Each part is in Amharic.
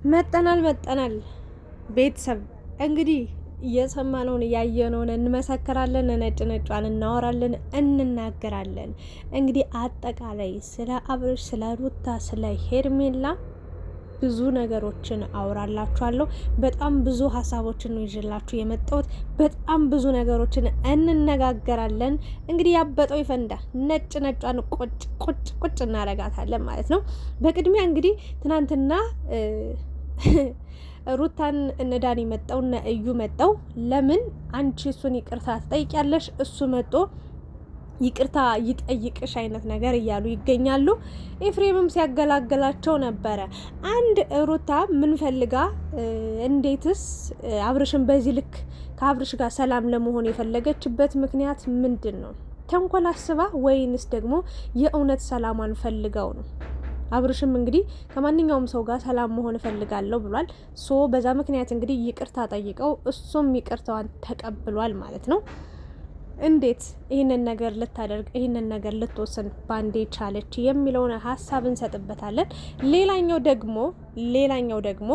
መጠናል ቤተሰብ እንግዲህ እየሰማነውን እያየነውን እንመሰክራለን፣ ነጭ ነጯን እናወራለን፣ እንናገራለን። እንግዲህ አጠቃላይ ስለ አብርሽ፣ ስለ ሩታ፣ ስለ ሄርሜላ ብዙ ነገሮችን አውራላችኋለሁ። በጣም ብዙ ሀሳቦችን ነው ይዤላችሁ የመጣሁት። በጣም ብዙ ነገሮችን እንነጋገራለን። እንግዲህ ያበጠው ይፈንዳ፣ ነጭ ነጯን ቁጭ እናረጋታለን ማለት ነው። በቅድሚያ እንግዲህ ትናንትና ሩታን እነ ዳኒ መጣው እነ እዩ መጣው። ለምን አንቺ እሱን ይቅርታ ትጠይቂያለሽ? እሱ መጦ ይቅርታ ይጠይቅሽ አይነት ነገር እያሉ ይገኛሉ። ኤፍሬምም ሲያገላገላቸው ነበረ። አንድ ሩታ ምን ፈልጋ እንዴትስ አብርሽን በዚህ ልክ ከአብርሽ ጋር ሰላም ለመሆን የፈለገችበት ምክንያት ምንድን ነው? ተንኮል አስባ ወይንስ ደግሞ የእውነት ሰላሟን ፈልገው ነው? አብርሽም እንግዲህ ከማንኛውም ሰው ጋር ሰላም መሆን እፈልጋለሁ ብሏል። በዛ ምክንያት እንግዲህ ይቅርታ ጠይቀው እሱም ይቅርታዋን ተቀብሏል ማለት ነው። እንዴት ይህንን ነገር ልታደርግ ይህንን ነገር ልትወስን ባንዴ ቻለች የሚለውን ሀሳብ እንሰጥበታለን። ሌላኛው ደግሞ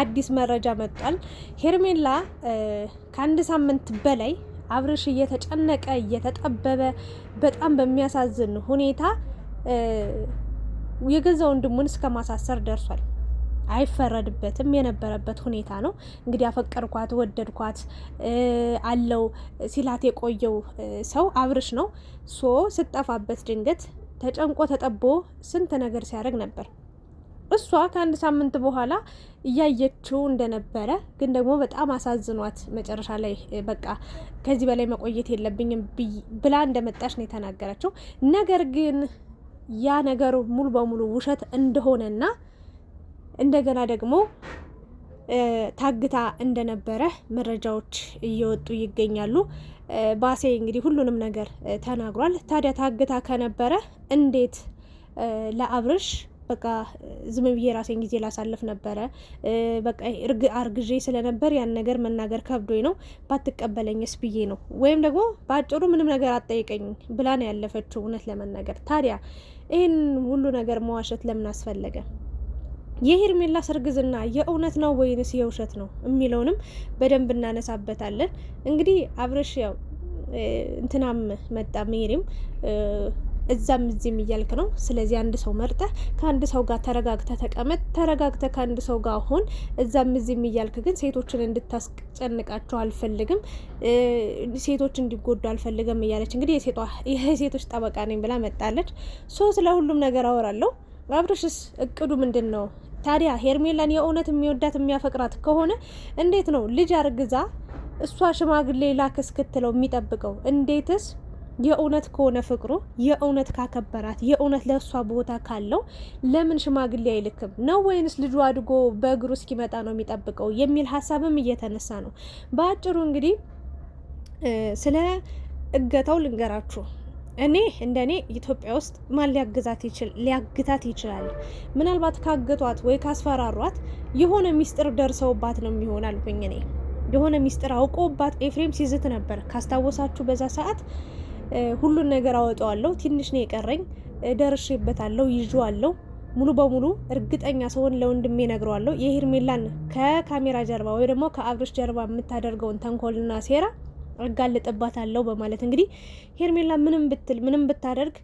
አዲስ መረጃ መጥቷል። ሄርሜላ ከአንድ ሳምንት በላይ አብርሽ እየተጨነቀ እየተጠበበ በጣም በሚያሳዝን ሁኔታ የገዛ ወንድሙን እስከ ማሳሰር ደርሷል። አይፈረድበትም የነበረበት ሁኔታ ነው። እንግዲህ አፈቀርኳት ወደድኳት አለው ሲላት የቆየው ሰው አብርሽ ነው። ስጠፋበት ድንገት ተጨንቆ ተጠቦ ስንት ነገር ሲያደርግ ነበር። እሷ ከአንድ ሳምንት በኋላ እያየችው እንደነበረ ግን ደግሞ በጣም አሳዝኗት መጨረሻ ላይ በቃ ከዚህ በላይ መቆየት የለብኝም ብላ እንደመጣች ነው የተናገረችው። ነገር ግን ያ ነገሩ ሙሉ በሙሉ ውሸት እንደሆነና እንደገና ደግሞ ታግታ እንደነበረ መረጃዎች እየወጡ ይገኛሉ። ባሴ እንግዲህ ሁሉንም ነገር ተናግሯል። ታዲያ ታግታ ከነበረ እንዴት ለአብርሽ በቃ ዝም ብዬ ራሴን ጊዜ ላሳልፍ ነበረ፣ በቃ አርግዤ ስለነበር ያን ነገር መናገር ከብዶኝ ነው፣ ባትቀበለኝስ ብዬ ነው፣ ወይም ደግሞ በአጭሩ ምንም ነገር አትጠይቀኝ ብላ ነው ያለፈችው። እውነት ለመናገር ታዲያ ይህን ሁሉ ነገር መዋሸት ለምን አስፈለገ? የሄርሜላ እርግዝና የእውነት ነው ወይንስ የውሸት ነው የሚለውንም በደንብ እናነሳበታለን። እንግዲህ አብርሽ ያው እንትናም መጣ ሜሪም እዛም እዚህም እያልክ ነው። ስለዚህ አንድ ሰው መርጠ ከአንድ ሰው ጋር ተረጋግተ ተቀመጥ፣ ተረጋግተ ከአንድ ሰው ጋር ሆን። እዛም እዚህም እያልክ ግን ሴቶችን እንድታስጨንቃቸው አልፈልግም፣ ሴቶች እንዲጎዱ አልፈልግም እያለች እንግዲህ የሴቶች ጠበቃ ነኝ ብላ መጣለች። ስለ ሁሉም ነገር አወራለሁ። አብርሽስ እቅዱ ምንድን ነው ታዲያ? ሄርሜላን የእውነት የሚወዳት የሚያፈቅራት ከሆነ እንዴት ነው ልጅ አርግዛ እሷ ሽማግሌ ላክ እስክትለው የሚጠብቀው? እንዴትስ የእውነት ከሆነ ፍቅሩ የእውነት ካከበራት የእውነት ለእሷ ቦታ ካለው ለምን ሽማግሌ አይልክም ነው? ወይንስ ልጁ አድጎ በእግሩ እስኪመጣ ነው የሚጠብቀው የሚል ሀሳብም እየተነሳ ነው። በአጭሩ እንግዲህ ስለ እገታው ልንገራችሁ። እንደኔ ኢትዮጵያ ውስጥ ማን ሊያግታት ይችላል? ምናልባት ካገቷት ወይ ካስፈራሯት የሆነ ሚስጥር ደርሰውባት ነው የሚሆን አልኩኝ። እኔ የሆነ ሚስጥር አውቀውባት ኤፍሬም ሲዝት ነበር ካስታወሳችሁ። በዛ ሰዓት ሁሉን ነገር አወጣዋለሁ፣ ትንሽ ነው የቀረኝ፣ ደርሼበታለሁ፣ ይዤዋለሁ፣ ሙሉ በሙሉ እርግጠኛ ሰውን ለወንድሜ ነግረዋለሁ። የሄርሜላን ከካሜራ ጀርባ ወይ ደግሞ ከአብርሽ ጀርባ የምታደርገውን ተንኮልና ሴራ እጋልጥባታለሁ በማለት እንግዲህ ሄርሜላ ምንም ብታደርግ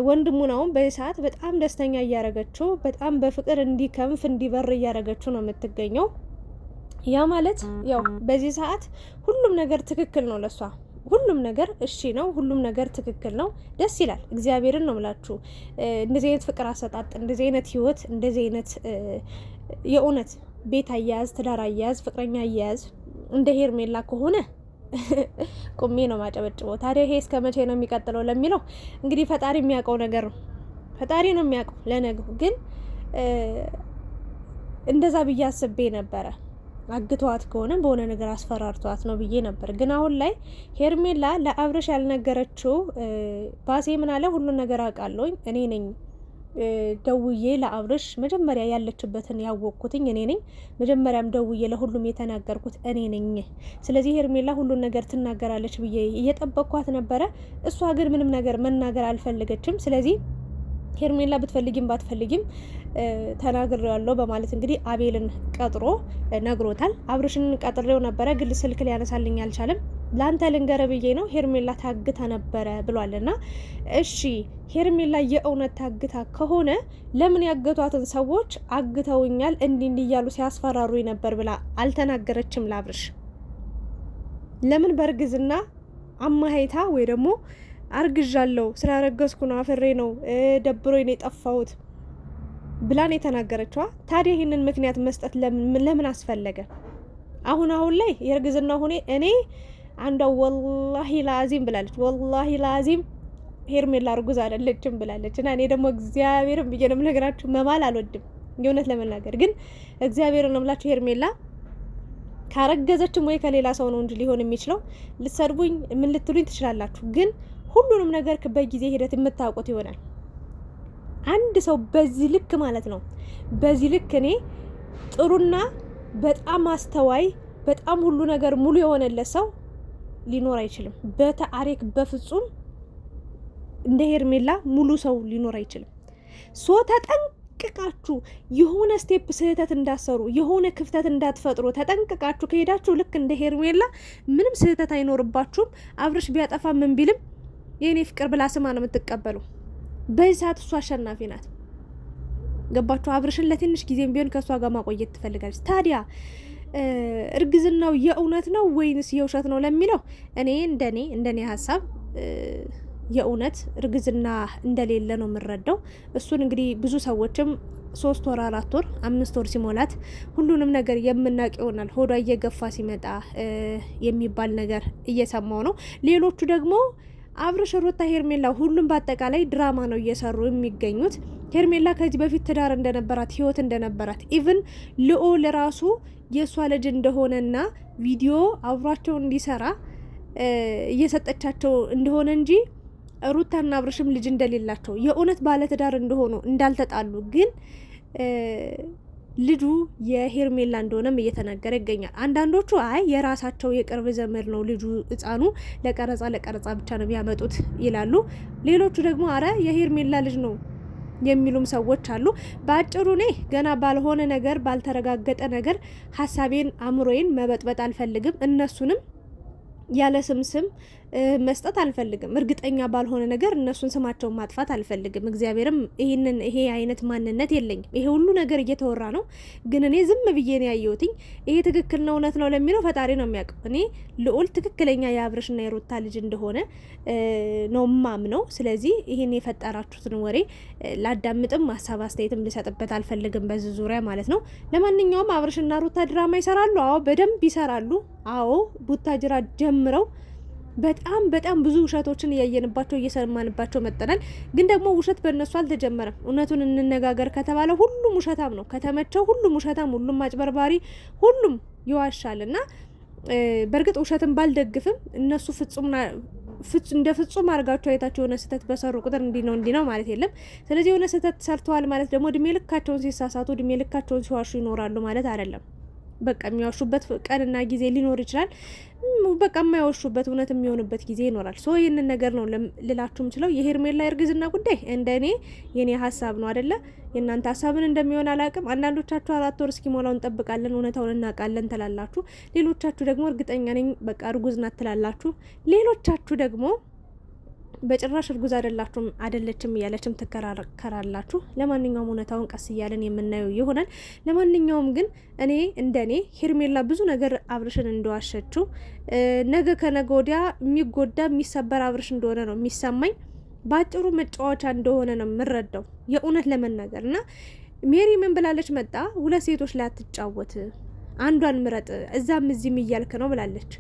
ወንድሙን አሁን በዚህ ሰዓት በጣም ደስተኛ እያረገችው፣ በጣም በፍቅር እንዲከንፍ እንዲበር እያረገችው ነው የምትገኘው። ያ ማለት ያው በዚህ ሰዓት ሁሉም ነገር ትክክል ነው ለሷ። ሁሉም ነገር እሺ ነው፣ ሁሉም ነገር ትክክል ነው። ደስ ይላል። እግዚአብሔርን ነው ምላችሁ። እንደዚህ አይነት ፍቅር አሰጣጥ፣ እንደዚህ አይነት ህይወት፣ እንደዚህ አይነት የእውነት ቤት አያያዝ፣ ትዳር አያያዝ፣ ፍቅረኛ አያያዝ እንደ ሄርሜላ ከሆነ ቁሜ ነው ማጨበጭበው። ታዲያ ይሄ እስከ መቼ ነው የሚቀጥለው ለሚለው እንግዲህ ፈጣሪ የሚያውቀው ነገር ነው። ፈጣሪ ነው የሚያውቀው። ለነገው ግን እንደዛ ብዬ አስቤ ነበረ። አግቷት ከሆነ በሆነ ነገር አስፈራርቷት ነው ብዬ ነበር። ግን አሁን ላይ ሄርሜላ ለአብርሽ ያልነገረችው ባሴ ምን አለ? ሁሉን ነገር አውቃለሁኝ እኔ ነኝ ደውዬ ለአብርሽ መጀመሪያ ያለችበትን ያወቅኩትኝ እኔ ነኝ። መጀመሪያም ደውዬ ለሁሉም የተናገርኩት እኔ ነኝ። ስለዚህ ሄርሜላ ሁሉን ነገር ትናገራለች ብዬ እየጠበቅኳት ነበረ። እሷ ግን ምንም ነገር መናገር አልፈለገችም። ስለዚህ ሄርሜላ ብትፈልጊም ባትፈልጊም ተናግሬዋለሁ በማለት እንግዲህ አቤልን ቀጥሮ ነግሮታል። አብርሽን ቀጥሬው ነበረ ግን ስልክ ሊያነሳልኝ አልቻለም። ላንተ ልንገረ ብዬ ነው ሄርሜላ ታግታ ነበረ ብሏልና፣ እሺ ሄርሜላ የእውነት ታግታ ከሆነ ለምን ያገቷትን ሰዎች አግተውኛል እንዲህ እያሉ ሲያስፈራሩ ነበር ብላ አልተናገረችም ለአብርሽ? ለምን በእርግዝና አማሃይታ ወይ ደግሞ አርግዣለሁ ስላረገዝኩ ነው አፍሬ ነው ደብሮኝ ነው የጠፋሁት ብላን የተናገረችዋ? ታዲያ ይህንን ምክንያት መስጠት ለምን አስፈለገ? አሁን ላይ የእርግዝና ሆኔ እኔ አንዷ ወላሂ ላዚም ብላለች። ወላሂ ላዚም ሄርሜላ እርጉዝ አይደለችም ብላለች። እና እኔ ደግሞ እግዚአብሔርን ብዬ ነው የምነግራችሁ፣ መማል አልወድም የእውነት ለመናገር ግን እግዚአብሔርን ነው የምላችሁ። ሄርሜላ ካረገዘችም ወይ ከሌላ ሰው ነው እንጂ ሊሆን የሚችለው። ልትሰድቡኝ ምን ልትሉኝ ትችላላችሁ፣ ግን ሁሉንም ነገር በጊዜ ሂደት የምታውቁት ይሆናል። አንድ ሰው በዚህ ልክ ማለት ነው በዚህ ልክ እኔ ጥሩና በጣም አስተዋይ በጣም ሁሉ ነገር ሙሉ የሆነለት ሰው ሊኖር አይችልም። በታሪክ በፍጹም እንደ ሄርሜላ ሙሉ ሰው ሊኖር አይችልም። ተጠንቅቃችሁ የሆነ ስቴፕ ስህተት እንዳሰሩ የሆነ ክፍተት እንዳትፈጥሩ ተጠንቅቃችሁ ከሄዳችሁ ልክ እንደ ሄርሜላ ምንም ስህተት አይኖርባችሁም። አብርሽ ቢያጠፋ ምን ቢልም የኔ ፍቅር ብላ ስማ ነው የምትቀበለው። በዚህ ሰዓት እሷ አሸናፊ ናት። ገባችሁ? አብርሽን ለትንሽ ጊዜም ቢሆን ከእሷ ጋር ማቆየት ትፈልጋለች። ታዲያ እርግዝናው የእውነት ነው ወይንስ የውሸት ነው ለሚለው እኔ እንደኔ ሀሳብ የእውነት እርግዝና እንደሌለ ነው የምረዳው። እሱን እንግዲህ ብዙ ሰዎችም 3 ወር 4 ወር 5 ወር ሲሞላት ሁሉንም ነገር የምናውቅ ይሆናል። ሆዷ እየገፋ ሲመጣ የሚባል ነገር እየሰማው ነው። ሌሎቹ ደግሞ አብርሽ፣ ሩታ፣ ሄርሜላ ሁሉም በአጠቃላይ ድራማ ነው እየሰሩ የሚገኙት። ሄርሜላ ከዚህ በፊት ትዳር እንደነበራት ህይወት እንደነበራት ኢቭን ልዑል ራሱ የእሷ ልጅ እንደሆነና ቪዲዮ አብሯቸው እንዲሰራ እየሰጠቻቸው እንደሆነ እንጂ ሩታና አብርሽም ልጅ እንደሌላቸው የእውነት ባለትዳር እንደሆኑ እንዳልተጣሉ ግን ልጁ የሄርሜላ እንደሆነም እየተነገረ ይገኛል። አንዳንዶቹ አይ የራሳቸው የቅርብ ዘመድ ነው ልጁ ህፃኑ ለቀረጻ ብቻ ነው የሚያመጡት ይላሉ። ሌሎቹ ደግሞ አረ የሄርሜላ ልጅ ነው የሚሉም ሰዎች አሉ። በአጭሩ እኔ ገና ባልሆነ ነገር ባልተረጋገጠ ነገር ሀሳቤን አእምሮዬን መበጥበጥ አልፈልግም። እነሱንም ያለ ስም መስጠት አልፈልግም። እርግጠኛ ባልሆነ ነገር እነሱን ስማቸውን ማጥፋት አልፈልግም። እግዚአብሔርም ይሄ አይነት ማንነት የለኝም። ይሄ ሁሉ ነገር እየተወራ ነው፣ ግን እኔ ዝም ብዬ ነው ያየሁትኝ። ይሄ ትክክል ነው እውነት ነው ለሚለው ፈጣሪ ነው የሚያውቀው። እኔ ልዑል ትክክለኛ የአብርሽና የሩታ ልጅ እንደሆነ ነው ማምነው። ስለዚህ ይሄን የፈጠራችሁትን ወሬ ላዳምጥም ሀሳብ አስተያየትም ልሰጥበት አልፈልግም በዚህ ዙሪያ ማለት ነው። ለማንኛውም አብርሽና ሩታ ድራማ ይሰራሉ። አዎ በደንብ ይሰራሉ። አዎ ቡታጅራ ጀምረው በጣም ብዙ ውሸቶችን እያየንባቸው እየሰማንባቸው መጠናል። ግን ደግሞ ውሸት በእነሱ አልተጀመረም። እውነቱን እንነጋገር ከተባለ ሁሉም ውሸታም ነው። ከተመቸው ሁሉም ውሸታም፣ ሁሉም አጭበርባሪ፣ ሁሉም ይዋሻል። እና በእርግጥ ውሸትን ባልደግፍም እነሱ እንደ ፍጹም አድርጋቸው አይታቸው የሆነ ስህተት በሰሩ ቁጥር እንዲህ ነው ማለት የለም። ስለዚህ የሆነ ስህተት ሰርተዋል ማለት ደግሞ እድሜ ልካቸውን ሲሳሳቱ እድሜ ልካቸውን ሲዋሹ ይኖራሉ ማለት አይደለም። በቃ የሚዋሹበት ቀንና ጊዜ ሊኖር ይችላል። በቃ የማይዋሹበት እውነት የሚሆንበት ጊዜ ይኖራል። ሶ ይህንን ነገር ነው ልላችሁ ምችለው። የሄርሜላ እርግዝና ጉዳይ እንደኔ የኔ ሀሳብ ነው አይደለ? የእናንተ ሀሳብን እንደሚሆን አላውቅም። አንዳንዶቻችሁ 4 ወር እስኪሞላው እንጠብቃለን እውነታውን እናውቃለን ትላላችሁ። ሌሎቻችሁ ደግሞ እርግጠኛ ነኝ በቃ እርጉዝ ናት ትላላችሁ። ሌሎቻችሁ ደግሞ በጭራሽ እርጉዝ አይደለችም እያለችም ትከራከራላችሁ። ለማንኛውም እውነታውን ቀስ እያለን የምናየው ይሆናል። ለማንኛውም ግን እኔ እንደኔ ሄርሜላ ብዙ ነገር አብርሽን እንደዋሸችው ነገ ከነገ ወዲያ የሚጎዳ የሚሰበር አብርሽ እንደሆነ ነው የሚሰማኝ። ባጭሩ መጫወቻ እንደሆነ ነው የምረዳው የእውነት ለመናገር እና ሜሪ ምን ብላለች መጣ 2 ሴቶች ላይ አትጫወት፣ አንዷን ምረጥ፣ እዛም እዚህም እያልክ ነው ብላለች።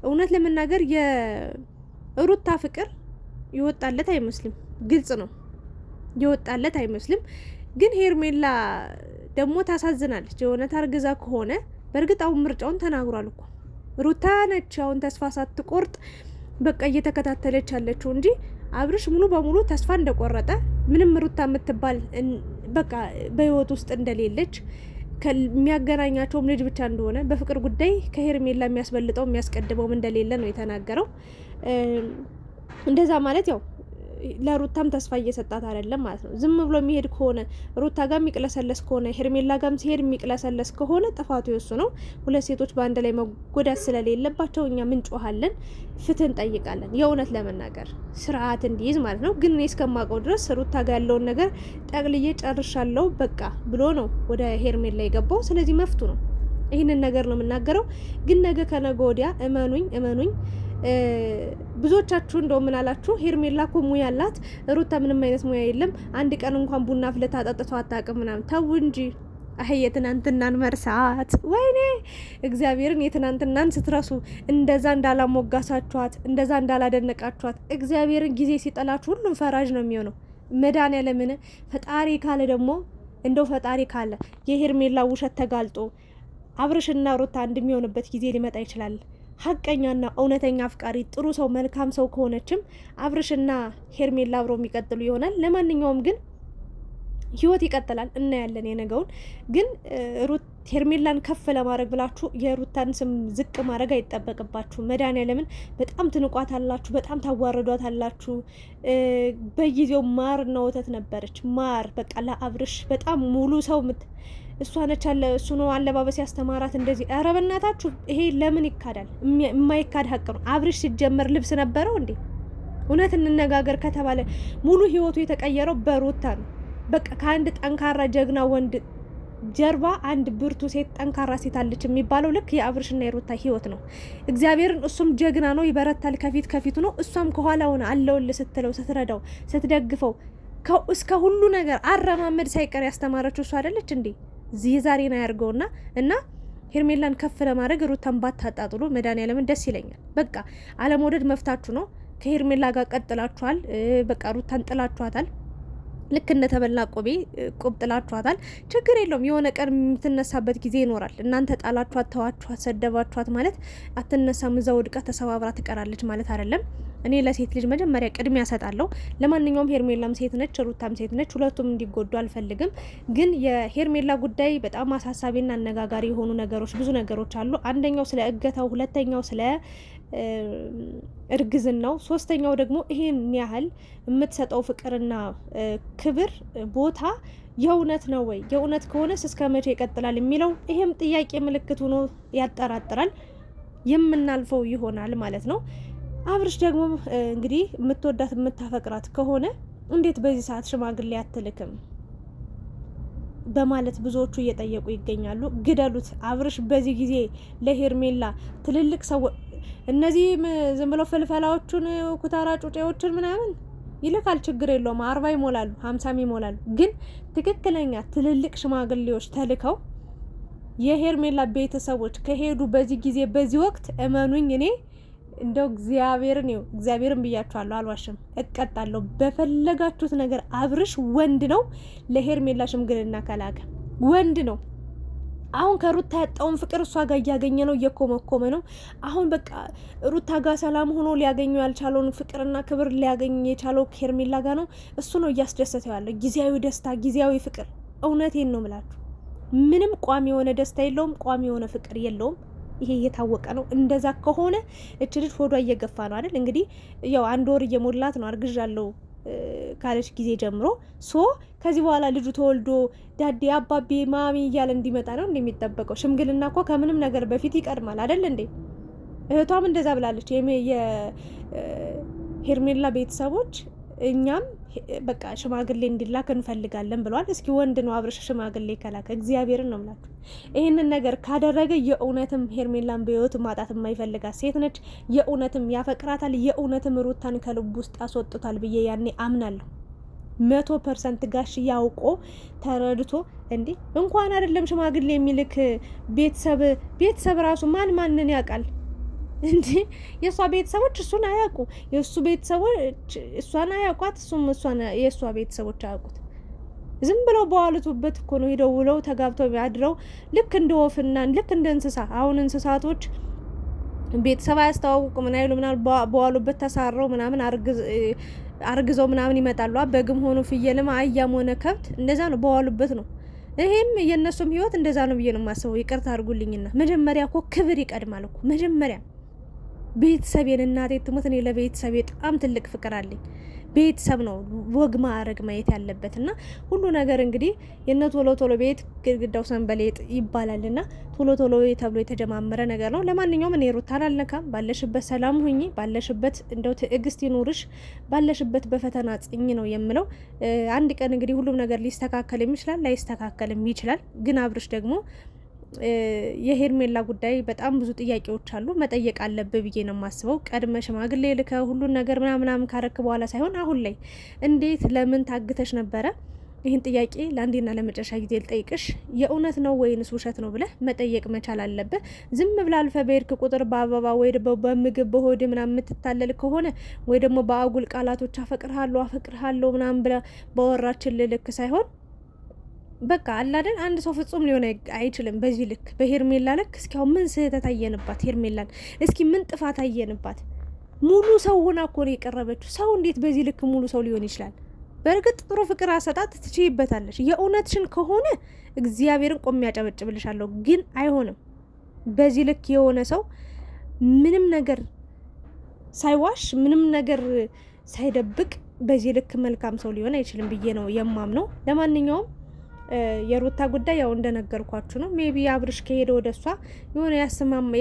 እውነት ለመናገር የሩታ ፍቅር ይወጣለት አይመስልም። ግልጽ ነው ይወጣለት አይመስልም። ግን ሄርሜላ ደግሞ ታሳዝናለች። የሆነ ታርግዛ ከሆነ በእርግጥ አሁን ምርጫውን ተናግሯል እኮ ሩታ ነች አሁን ተስፋ ሳትቆርጥ በቃ እየተከታተለች ያለችው እንጂ አብርሽ ሙሉ በሙሉ ተስፋ እንደቆረጠ ምንም ሩታ የምትባል በቃ በህይወት ውስጥ እንደሌለች የሚያገናኛቸውም ልጅ ብቻ እንደሆነ በፍቅር ጉዳይ ከሄርሜላ የሚያስበልጠው የሚያስቀድመውም እንደሌለ ነው የተናገረው። እንደዛ ማለት ያው ለሩታም ተስፋ እየሰጣት አይደለም ማለት ነው። ዝም ብሎ የሚሄድ ከሆነ ሩታ ጋር የሚቅለሰለስ ከሆነ ሄርሜላ ጋርም ሲሄድ የሚቅለሰለስ ከሆነ ጥፋቱ የሱ ነው። ሁለት ሴቶች በአንድ ላይ መጎዳት ስለሌለባቸው እኛ ምንጮሃለን፣ ፍትህ እንጠይቃለን። የእውነት ለመናገር ስርዓት እንዲይዝ ማለት ነው። ግን እኔ እስከማውቀው ድረስ ሩታ ጋር ያለውን ነገር ጠቅልዬ ጨርሻለሁ በቃ ብሎ ነው ወደ ሄርሜላ የገባው። ስለዚህ መፍቱ ነው። ይህንን ነገር ነው የምናገረው። ግን ነገ ከነገ ወዲያ እመኑኝ ብዙዎቻችሁ እንደው ምን አላችሁ፣ ሄርሜላ እኮ ሙያ አላት፣ ሩታ ምንም አይነት ሙያ የለም፣ አንድ ቀን እንኳን ቡና ፍልታ ጠጥተው አታውቅም ምናምን። ተው እንጂ አይ የትናንትናን መርሳት። ወይኔ እግዚአብሔርን የትናንትናን ስትረሱ እንደዛ እንዳላሞጋሳችኋት፣ እንደዛ እንዳላደነቃችኋት፣ እግዚአብሔርን ጊዜ ሲጠላችሁ ሁሉም ፈራጅ ነው የሚሆነው። መድኃኒዓለምን ፈጣሪ ካለ ደግሞ እንደው ፈጣሪ ካለ የሄርሜላ ውሸት ተጋልጦ አብርሽና ሩታ እንደሚሆንበት ጊዜ ሊመጣ ይችላል። ሀቀኛና እውነተኛ አፍቃሪ ጥሩ ሰው መልካም ሰው ከሆነችም አብርሽና ሄርሜላ አብረው የሚቀጥሉ ይሆናል። ለማንኛውም ግን ህይወት ይቀጥላል፣ እናያለን የነገውን። ግን ሄርሜላን ከፍ ለማድረግ ብላችሁ የሩታን ስም ዝቅ ማድረግ አይጠበቅባችሁ። መድኃኒዓለምን በጣም ትንቋት አላችሁ፣ በጣም ታዋርዷት አላችሁ። በጊዜው ማርና ወተት ነበረች። ማር በቃ ለአብርሽ በጣም ሙሉ ሰው እሷ ነች አለ እሱ ነው አለባበስ ያስተማራት እንደዚህ። ኧረ በእናታችሁ ይሄ ለምን ይካዳል? የማይካድ ሀቅ ነው። አብርሽ ሲጀመር ልብስ ነበረው እንዴ? እውነት እንነጋገር ከተባለ ሙሉ ህይወቱ የተቀየረው በሩታ ነው። በቃ ከአንድ ጠንካራ ጀግና ወንድ ጀርባ አንድ ብርቱ ሴት ጠንካራ ሴት አለች የሚባለው ልክ የአብርሽና የሩታ ህይወት ነው። እግዚአብሔርን እሱም ጀግና ነው፣ ይበረታል፣ ከፊቱ ነው። እሷም ከኋላ ሆነ አለውልህ ስትለው፣ ስትረዳው፣ ስትደግፈው እስከ ሁሉ ነገር አረማመድ ሳይቀር ያስተማረችው እሷ አይደለች እንዴ? ዛሬን አያርገውና እና ሄርሜላን ከፍ ለማድረግ ሩታን ባታጣጥሉ መድኃኒዓለምን ደስ ይለኛል። በቃ አለመውደድ መፍታችሁ ነው። ከሄርሜላ ጋር ቀጥላችኋል። በቃ ሩታን ጥላችኋታል። ልክ እንደተበላ ቆቤ ቁብ ጥላችኋታል። ችግር የለውም። የሆነ ቀን የምትነሳበት ጊዜ ይኖራል። እናንተ ጣላችኋት፣ ተዋችኋት፣ ሰደባችኋት ማለት አትነሳም። እዛ ወድቃ ተሰባብራ ትቀራለች ማለት አይደለም። እኔ ለሴት ልጅ መጀመሪያ ቅድሚያ ሰጣለሁ። ለማንኛውም ሄርሜላም ሴት ነች፣ ሩታም ሴት ነች። ሁለቱም እንዲጎዱ አልፈልግም። ግን የሄርሜላ ጉዳይ በጣም አሳሳቢና አነጋጋሪ የሆኑ ነገሮች ብዙ ነገሮች አሉ። አንደኛው ስለ እገታው፣ ሁለተኛው ስለ እርግዝናው፣ ሶስተኛው ደግሞ ይሄን ያህል የምትሰጠው ፍቅርና ክብር ቦታ የእውነት ነው ወይ? የእውነት ከሆነስ እስከ መቼ ይቀጥላል የሚለው ይሄም ጥያቄ ምልክት ሆኖ ያጠራጥራል። የምናልፈው ይሆናል ማለት ነው። አብርሽ ደግሞ እንግዲህ የምትወዳት የምታፈቅራት ከሆነ እንዴት በዚህ ሰዓት ሽማግሌ አትልክም በማለት ብዙዎቹ እየጠየቁ ይገኛሉ። ግደሉት። አብርሽ በዚህ ጊዜ ለሄርሜላ ትልልቅ ሰው እነዚህ ዝም ብለው ፍልፈላዎቹን ኩታራ ጩጬዎችን ምናምን ይልካል። ችግር የለውም። 40 ይሞላሉ፣ 50 ይሞላሉ። ግን ትክክለኛ ትልልቅ ሽማግሌዎች ተልከው የሄርሜላ ቤተሰቦች ከሄዱ በዚህ ጊዜ በዚህ ወቅት እመኑኝ እኔ እንደው እግዚአብሔርን ብያችኋለሁ፣ አልዋሽም፣ እቀጣለሁ በፈለጋችሁት ነገር። አብርሽ ወንድ ነው። ለሄርሜላ ሽምግልና ከላከ ወንድ ነው። አሁን ከሩታ ያጣውን ፍቅር እሷ ጋር እያገኘ ነው፣ እየኮመኮመ ነው። አሁን በቃ ሩታ ጋር ሰላም ሆኖ ሊያገኘው ያልቻለውን ፍቅርና ክብር ሊያገኝ የቻለው ሄርሜላ ጋር ነው። እሱ ነው እያስደሰተው ያለው፣ ጊዜያዊ ደስታ፣ ጊዜያዊ ፍቅር። እውነቴን ነው ምላችሁ፣ ምንም ቋሚ የሆነ ደስታ የለውም፣ ቋሚ የሆነ ፍቅር የለውም። ይሄ እየታወቀ ነው። እንደዛ ከሆነ እች ልጅ ሆዷ እየገፋ ነው አይደል? እንግዲህ ያው 1 ወር እየሞላት ነው አርግዣለሁ ካለች ጊዜ ጀምሮ። ከዚህ በኋላ ልጁ ተወልዶ ዳዴ አባቤ ማሚ እያለ እንዲመጣ ነው እንደሚጠበቀው። ሽምግልና እኮ ከምንም ነገር በፊት ይቀድማል አይደል እንዴ? እህቷም እንደዛ ብላለች። የሄርሜላ ቤተሰቦች እኛም በቃ ሽማግሌ እንዲላክ እንፈልጋለን ብለዋል። እስኪ ወንድ ነው አብርሽ ሽማግሌ ከላከ እግዚአብሔርን ነው የምላችሁ። ይህንን ነገር ካደረገ የእውነትም ሄርሜላን በህይወት ማጣት የማይፈልጋት ሴት ነች። የእውነትም ያፈቅራታል። የእውነትም ሩታን ከልቡ ውስጥ ያስወጡታል ብዬ ያኔ አምናለሁ። 100% ጋሽ ያውቆ ተረድቶ እንዴ እንኳን አይደለም ሽማግሌ የሚልክ ቤተሰብ ራሱ ማንን ያውቃል እንዴ? የእሷ ቤተሰቦች እሱን አያውቁ፣ የእሱ ቤተሰቦች እሷን አያውቋት፣ እሱም የእሷ ቤተሰቦች አያውቁት። ዝም ብለው በዋሉበት እኮ ነው ሄደው ውለው ተጋብተው ያድረው። ልክ እንደ ወፍና ልክ እንደ እንስሳ። አሁን እንስሳቶች ቤተሰብ አያስተዋውቁ ምን አይሉ ምናምን በዋሉበት ተሳረው ምናምን አርግዘው ምናምን ይመጣሉ። በግም ሆኖ ፍየልም አህያም ሆነ ከብት እንደዛ ነው፣ በዋሉበት ነው። ይሄም የእነሱም ህይወት እንደዛ ነው ብዬ ነው የማስበው። ይቅርታ አድርጉልኝና መጀመሪያ እኮ ክብር ይቀድማል እኮ መጀመሪያ ቤተሰቤን። እናቴ ትሞት፣ እኔ ለቤተሰቤ በጣም ትልቅ ፍቅር አለኝ። ቤተሰብ ነው ወግ ማዕረግ ማየት ያለበት እና ሁሉ ነገር እንግዲህ የነ ቶሎ ቶሎ ቤት ግድግዳው ሰንበሌጥ ይባላልና ቶሎ ቶሎ ተብሎ የተጀማመረ ነገር ነው። ለማንኛውም እኔ ሩታን አልነካም። ባለሽበት ሰላም ሁኚ፣ ባለሽበት እንደው ትዕግስት ይኑርሽ፣ ባለሽበት በፈተና ጽኝ ነው የምለው። አንድ ቀን እንግዲህ ሁሉም ነገር ሊስተካከልም ይችላል፣ ላይስተካከልም ይችላል። ግን አብርሽ ደግሞ የሄርሜላ ጉዳይ በጣም ብዙ ጥያቄዎች አሉ፣ መጠየቅ አለብህ ብዬ ነው የማስበው። ቀድመ ሽማግሌ ልከ ሁሉን ነገር ምናምን ካረክ በኋላ ሳይሆን አሁን ላይ እንዴት ለምን ታግተሽ ነበረ? ይህን ጥያቄ ለአንዴና ለመጨረሻ ጊዜ ልጠይቅሽ። የእውነት ነው ወይንስ ውሸት ነው ብለህ መጠየቅ መቻል አለብህ። ዝም ብለህ አልፈ በሄድክ ቁጥር በአበባ ወይ በምግብ በሆድ ምናምን የምትታለል ከሆነ ወይ ደግሞ በአጉል ቃላቶች አፈቅርሃለሁ ምናምን ብለህ በወራችን ልክ ሳይሆን በቃ አላደን አንድ ሰው ፍጹም ሊሆን አይችልም። በዚህ ልክ በሄርሜላ ልክ እስኪ አሁን ምን ስህተት አየንባት? ሄርሜላን እስኪ ምን ጥፋት አየንባት? ሙሉ ሰው ሆና እኮ ነው የቀረበችው። ሰው እንዴት በዚህ ልክ ሙሉ ሰው ሊሆን ይችላል? በእርግጥ ጥሩ ፍቅር አሰጣት ትችይበታለሽ። የእውነትሽን ከሆነ እግዚአብሔርን ቆሜ ያጨበጭብልሻለሁ። ግን አይሆንም። በዚህ ልክ የሆነ ሰው ምንም ነገር ሳይዋሽ ምንም ነገር ሳይደብቅ በዚህ ልክ መልካም ሰው ሊሆን አይችልም ብዬ ነው የማምነው። ለማንኛውም የሩታ ጉዳይ ያው እንደነገርኳችሁ ነው። ሜቢ አብርሽ ከሄደ ወደ እሷ የሆነ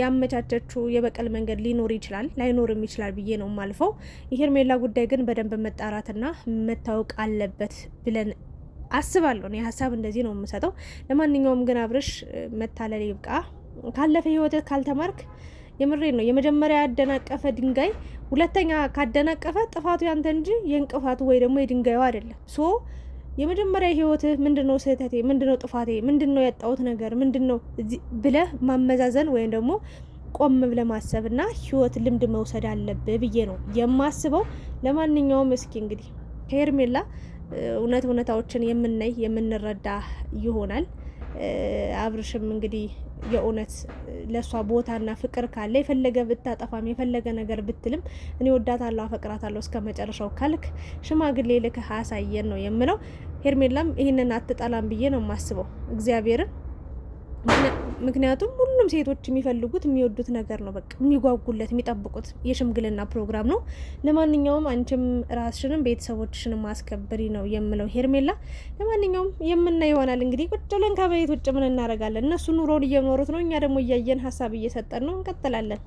ያመቻቸችው የበቀል መንገድ ሊኖር ይችላል፣ ላይኖርም ይችላል ብዬ ነው ማልፈው። የሄርሜላ ጉዳይ ግን በደንብ መጣራትና መታወቅ አለበት ብለን አስባለሁ። እኔ ሀሳብ እንደዚህ ነው የምሰጠው። ለማንኛውም ግን አብርሽ መታለል ይብቃ። ካለፈ ህይወት ካልተማርክ የምሬን ነው። የመጀመሪያ ያደናቀፈ ድንጋይ ሁለተኛ ካደናቀፈ ጥፋቱ ያንተ እንጂ የእንቅፋቱ ወይ ደግሞ የድንጋዩ አይደለም። የመጀመሪያ ህይወትህ ምንድነው? ስህተቴ ምንድነው? ጥፋቴ ምንድነው? ያጣሁት ነገር ምንድነው ብለህ ማመዛዘን ወይም ደግሞ ቆም ብለህ ማሰብና ህይወት ልምድ መውሰድ አለብህ ብዬ ነው የማስበው። ለማንኛውም እስኪ እንግዲህ ከሄርሜላ እውነታዎችን የምናይ የምንረዳ ይሆናል። አብርሽም እንግዲህ የእውነት ለሷ ቦታና ፍቅር ካለ የፈለገ ብታጠፋም የፈለገ ነገር ብትልም እኔ ወዳታለሁ አፈቅራታለሁ እስከ መጨረሻው ካልክ ሽማግሌ ልክህ አሳየን ነው የምለው። ሄርሜላም ይህንን አትጠላም ብዬ ነው የማስበው እግዚአብሔርን። ምክንያቱም ሁሉም ሴቶች የሚፈልጉት የሚወዱት ነገር ነው። በቃ የሚጓጉለት የሚጠብቁት የሽምግልና ፕሮግራም ነው። ለማንኛውም አንቺም ራስሽንም ቤተሰቦችሽንም ማስከበሪ ነው የምለው ሄርሜላ። ለማንኛውም የምናየው ይሆናል እንግዲህ ቁጭ ብለን ከቤት ውጭ ምን እናደርጋለን? እነሱ ኑሮን እየኖሩት ነው፣ እኛ ደግሞ እያየን ሀሳብ እየሰጠን ነው። እንቀጥላለን።